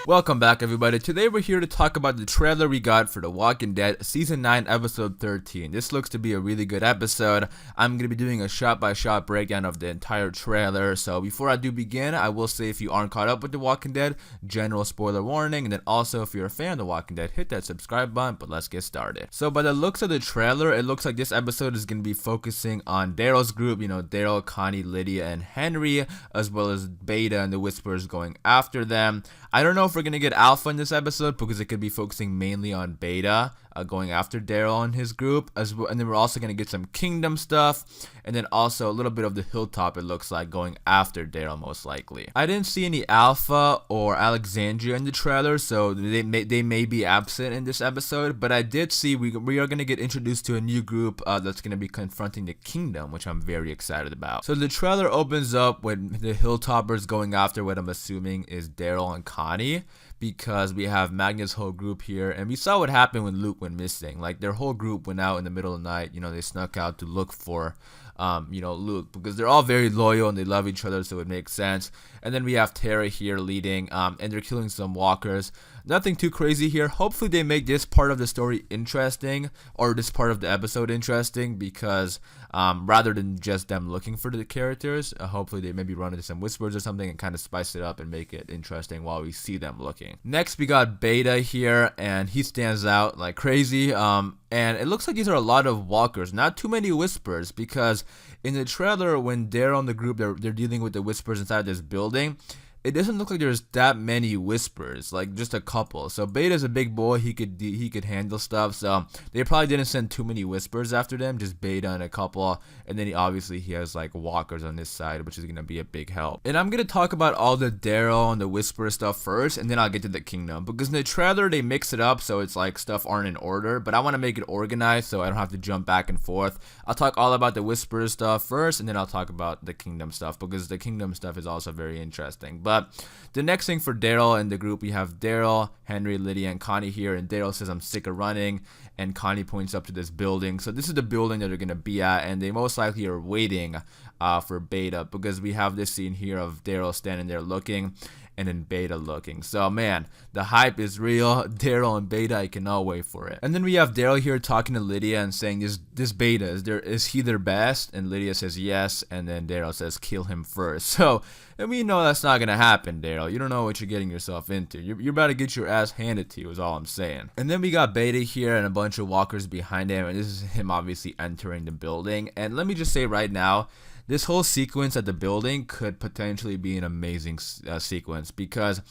Welcome back, everybody. Today we're here to talk about the trailer we got for The Walking Dead Season 9 Episode 13. This looks to be a really good episode. I'm going to be doing a shot-by-shot breakdown of the entire trailer. So before I do begin, I will say if you aren't caught up with The Walking Dead, general spoiler warning. And then also if you're a fan of The Walking Dead, hit that subscribe button. But let's get started. So by the looks of the trailer, it looks like this episode is going to be focusing on Daryl's group. You know, Daryl, Connie, Lydia, and Henry, as well as Beta and the Whisperers going after them. I don't know if we're going to get Alpha in this episode because it could be focusing mainly on Beta going after Daryl and his group, and then we're also going to get some Kingdom stuff, and then also a little bit of the Hilltop, it looks like, going after Daryl most likely. I didn't see any Alpha or Alexandria in the trailer, so they may be absent in this episode, but I did see we are going to get introduced to a new group that's going to be confronting the Kingdom, which I'm very excited about. So the trailer opens up with the Hilltoppers going after what I'm assuming is Daryl and Connie, because we have Magnus' whole group here, and we saw what happened when Luke went missing. Like, their whole group went out in the middle of the night. You know, they snuck out to look for Luke, because they're all very loyal and they love each other, so it makes sense. And then we have Tara here leading, and they're killing some walkers. Nothing too crazy here. Hopefully they make this part of the story interesting, or this part of the episode interesting, because rather than just them looking for the characters, hopefully they maybe run into some whispers or something and kind of spice it up and make it interesting while we see them looking. Next we got Beta here, and he stands out like crazy. And it looks like these are a lot of walkers, not too many whispers, because in the trailer when Daryl and the group they're dealing with the whispers inside this building, it doesn't look like there's that many whispers, like just a couple. So Beta's a big boy, he could handle stuff, so they probably didn't send too many whispers after them, just Beta and a couple, and then he has like walkers on this side, which is gonna be a big help. And I'm gonna talk about all the Daryl and the whisper stuff first, and then I'll get to the Kingdom, because in the trailer they mix it up so it's like stuff aren't in order, but I want to make it organized so I don't have to jump back and forth. I'll talk all about the whisper stuff first, and then I'll talk about the Kingdom stuff, because the Kingdom stuff is also very interesting. But the next thing for Daryl and the group, we have Daryl, Henry, Lydia, and Connie here, and Daryl says, "I'm sick of running," and Connie points up to this building. So this is the building that they're going to be at, and they most likely are waiting for Beta, because we have this scene here of Daryl standing there looking, and then Beta looking. So man, the hype is real. Daryl and Beta, I cannot wait for it. And then we have Daryl here talking to Lydia and saying, this Beta, is he their best? And Lydia says yes, and then Daryl says kill him first. So, and we know that's not gonna happen, Daryl. You don't know what you're getting yourself into. You're about to get your ass handed to you, is all I'm saying. And then we got Beta here and a bunch of walkers behind him, and this is him obviously entering the building. And let me just say right now, this whole sequence at the building could potentially be an amazing sequence, because,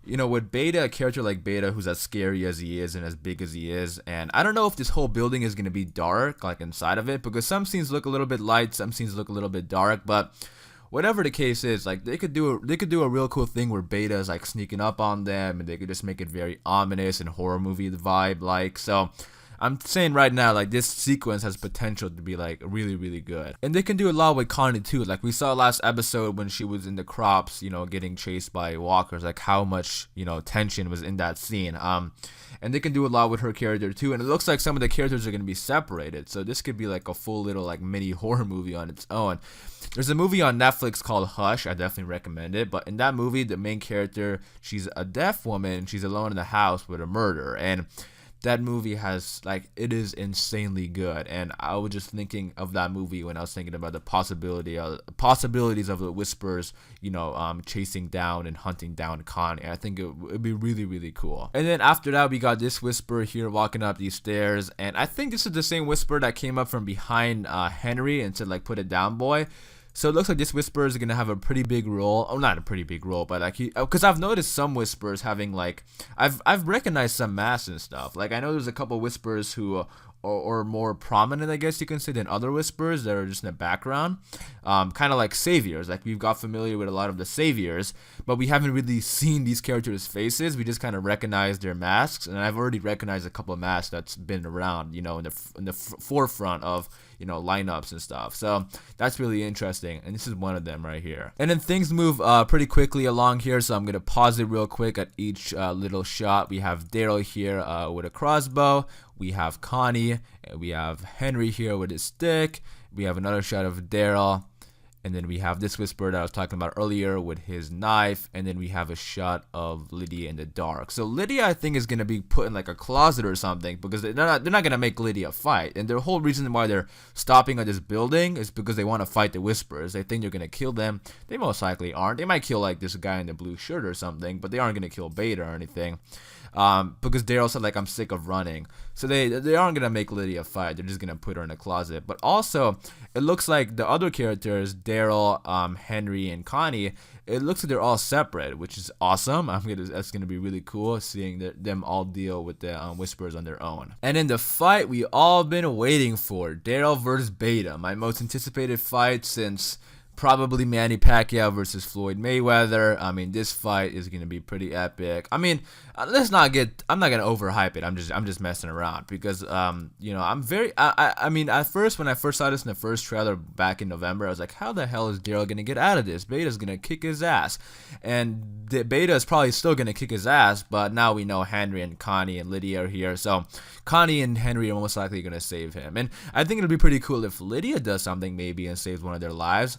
you know, with Beta, a character like Beta who's as scary as he is and as big as he is, and I don't know if this whole building is going to be dark, like inside of it, because some scenes look a little bit light, some scenes look a little bit dark, but whatever the case is, like they could do a real cool thing where Beta is like sneaking up on them, and they could just make it very ominous and horror movie vibe like. So I'm saying right now, like, this sequence has potential to be like really, really good. And they can do a lot with Connie too. Like we saw last episode when she was in the crops, you know, getting chased by walkers, like how much, you know, tension was in that scene. And they can do a lot with her character too. And it looks like some of the characters are going to be separated, so this could be like a full little like mini horror movie on its own. There's a movie on Netflix called Hush. I definitely recommend it. But in that movie, the main character, she's a deaf woman. She's alone in the house with a murder, and that movie has, like, it is insanely good. And I was just thinking of that movie when I was thinking about the possibilities of the whispers, you know, chasing down and hunting down Connie. I think it would be really, really cool. And then after that, we got this whisper here walking up these stairs, and I think this is the same whisper that came up from behind Henry and said, like, put it down, boy. So it looks like this whisper is going to have a pretty big role. Oh, not a pretty big role, but like, because I've noticed some whispers having like, I've recognized some masks and stuff. Like, I know there's a couple whispers who are more prominent, I guess you can say, than other whispers that are just in the background. Kind of like saviors. Like, we've got familiar with a lot of the saviors, but we haven't really seen these characters' faces. We just kind of recognize their masks, and I've already recognized a couple of masks that's been around, you know, in the forefront of, you know, lineups and stuff. So that's really interesting, and this is one of them right here. And then things move pretty quickly along here, so I'm gonna pause it real quick at each little shot. We have Daryl here with a crossbow, we have Connie, we have Henry here with his stick, we have another shot of Daryl, And then we have this whisper that I was talking about earlier with his knife. And then we have a shot of Lydia in the dark. So Lydia, I think, is going to be put in like a closet or something, because they're not going to make Lydia fight. And the whole reason why they're stopping at this building is because they want to fight the Whisperers. They think they're going to kill them. They most likely aren't. They might kill like this guy in the blue shirt or something, but they aren't going to kill Beta or anything. Because Daryl said, like, I'm sick of running. So they aren't going to make Lydia fight. They're just going to put her in a closet. But also, it looks like the other characters, Daryl, Henry, and Connie, it looks like they're all separate, which is awesome. That's going to be really cool, seeing them all deal with the Whisperers on their own. And in the fight we all been waiting for, Daryl versus Beta, my most anticipated fight since probably Manny Pacquiao versus Floyd Mayweather. I mean, this fight is gonna be pretty epic. I mean, I'm not gonna overhype it. I'm just messing around because I mean, at first, when I first saw this in the first trailer back in November, I was like, how the hell is Daryl gonna get out of this? Beta's gonna kick his ass, and Beta is probably still gonna kick his ass. But now we know Henry and Connie and Lydia are here, so Connie and Henry are most likely gonna save him. And I think it'll be pretty cool if Lydia does something maybe and saves one of their lives.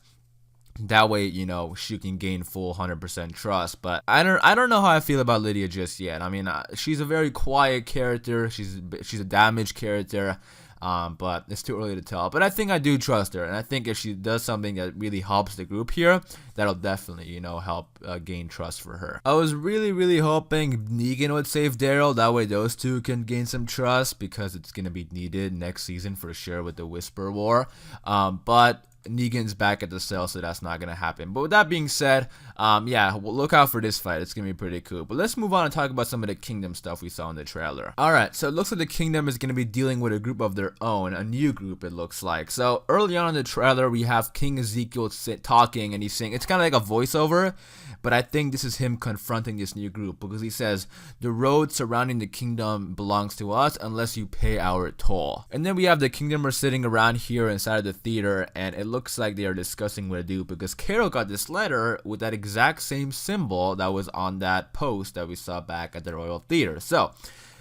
That way, she can gain full 100% trust. But I don't know how I feel about Lydia just yet. I mean, she's a very quiet character. She's a damaged character. But it's too early to tell. But I think I do trust her, and I think if she does something that really helps the group here, that'll definitely, help gain trust for her. I was really hoping Negan would save Daryl. That way those two can gain some trust, because it's gonna be needed next season for sure with the Whisper War. But Negan's back at the cell, so that's not gonna happen. But with that being said, look out for this fight. It's gonna be pretty cool. But let's move on and talk about some of the Kingdom stuff we saw in the trailer. Alright, so it looks like the Kingdom is gonna be dealing with a group of their own, a new group it looks like. So early on in the trailer, we have King Ezekiel talking, and he's saying, it's kind of like a voiceover, but I think this is him confronting this new group, because he says, the road surrounding the kingdom belongs to us unless you pay our toll. And then we have the Kingdomers sitting around here inside of the theater, and it looks like they are discussing what to do, because Carol got this letter with that exact same symbol that was on that post that we saw back at the Royal Theater. So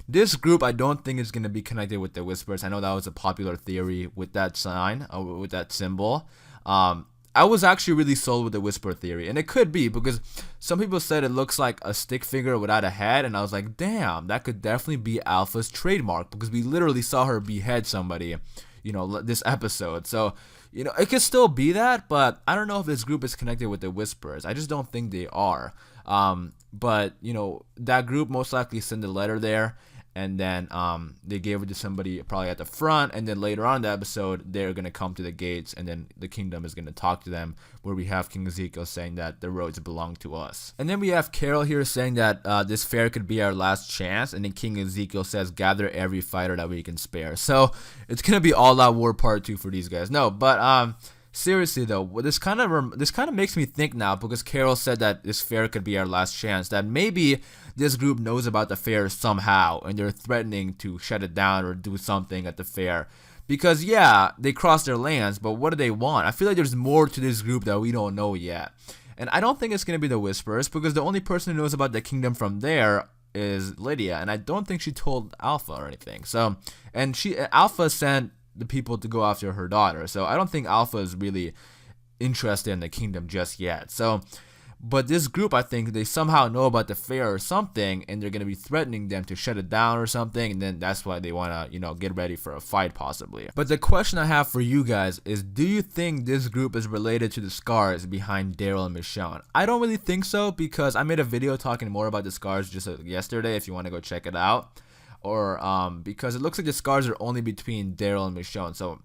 this group, I don't think is going to be connected with the Whispers. I know that was a popular theory with that sign, with that symbol. I was actually really sold with the Whisper theory, and it could be, because some people said it looks like a stick figure without a head, and I was like, damn, that could definitely be Alpha's trademark, because we literally saw her behead somebody, this episode. So, it could still be that, but I don't know if this group is connected with the Whisperers. I just don't think they are. But, that group most likely sent a letter there, and then they gave it to somebody probably at the front, and then later on in the episode, they're going to come to the gates, and then the kingdom is going to talk to them, where we have King Ezekiel saying that the roads belong to us. And then we have Carol here saying that this fair could be our last chance, and then King Ezekiel says, gather every fighter that we can spare. So it's going to be All Out War Part 2 for these guys. No, but seriously though, this kind of makes me think now, because Carol said that this fair could be our last chance, that maybe this group knows about the fair somehow, and they're threatening to shut it down or do something at the fair. Because yeah, they crossed their lands, but what do they want? I feel like there's more to this group that we don't know yet. And I don't think it's going to be the Whisperers, because the only person who knows about the kingdom from there is Lydia, and I don't think she told Alpha or anything. So, and Alpha sent the people to go after her daughter, so I don't think Alpha is really interested in the kingdom just yet. So, but this group, I think they somehow know about the fair or something, and they're going to be threatening them to shut it down or something, and then that's why they want to, get ready for a fight possibly. But the question I have for you guys is, do you think this group is related to the scars behind Daryl and Michonne? I don't really think so, because I made a video talking more about the scars just yesterday, if you want to go check it out. Or because it looks like the scars are only between Daryl and Michonne. So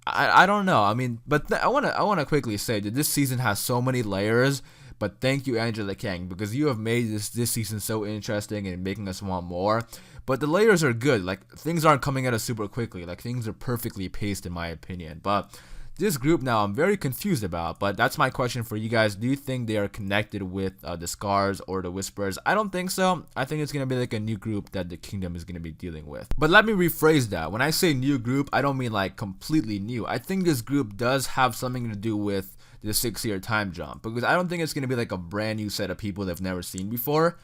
I don't know. I mean, but I wanna quickly say that this season has so many layers. But thank you, Angela Kang, because you have made this season so interesting and making us want more. But the layers are good. Like, things aren't coming at us super quickly. Like, things are perfectly paced in my opinion. But this group now I'm very confused about, but that's my question for you guys. Do you think they are connected with the Scars or the Whisperers? I don't think so. I think it's going to be like a new group that the kingdom is going to be dealing with. But let me rephrase that. When I say new group, I don't mean like completely new. I think this group does have something to do with the 6-year time jump, because I don't think it's going to be like a brand new set of people they've never seen before.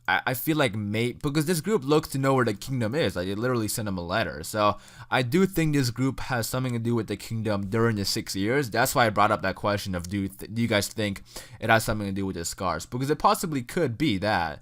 I feel like because this group looks to know where the kingdom is. Like, they literally sent them a letter. So I do think this group has something to do with the kingdom during the 6 years. That's why I brought up that question of do you guys think it has something to do with the scars? Because it possibly could be that.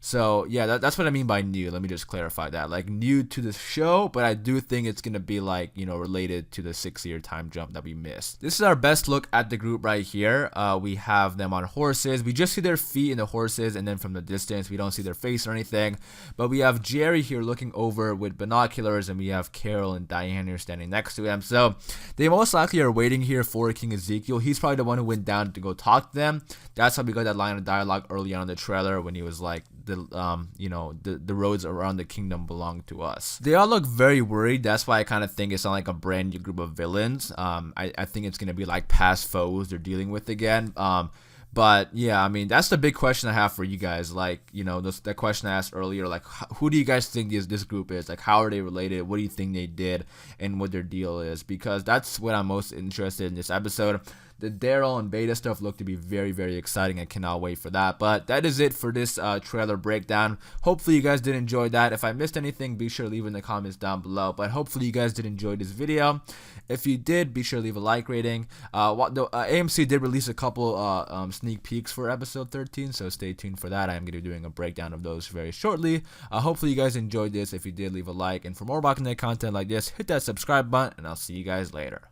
So yeah, that's what I mean by new. Let me just clarify that. Like, new to the show, but I do think it's gonna be like, related to the 6-year time jump that we missed. This is our best look at the group right here. We have them on horses. We just see their feet in the horses, and then from the distance we don't see their face or anything. But we have Jerry here looking over with binoculars, and we have Carol and Diane here standing next to him. So they most likely are waiting here for King Ezekiel. He's probably the one who went down to go talk to them. That's how we got that line of dialogue early on in the trailer when he was like, the roads around the kingdom belong to us. They all look very worried. That's why I kind of think it's not like a brand new group of villains. I think it's gonna be like past foes they're dealing with again. But yeah, I mean, that's the big question I have for you guys. Like, that question I asked earlier, like, who do you guys think this group is? Like, how are they related? What do you think they did and what their deal is? Because that's what I'm most interested in this episode. The Daryl and Beta stuff look to be very, very exciting. I cannot wait for that. But that is it for this trailer breakdown. Hopefully you guys did enjoy that. If I missed anything, be sure to leave in the comments down below. But hopefully you guys did enjoy this video. If you did, be sure to leave a like rating. AMC did release a couple sneak peeks for episode 13, so stay tuned for that. I am going to be doing a breakdown of those very shortly. Hopefully you guys enjoyed this. If you did, leave a like. And for more Walking Dead content like this, hit that subscribe button, and I'll see you guys later.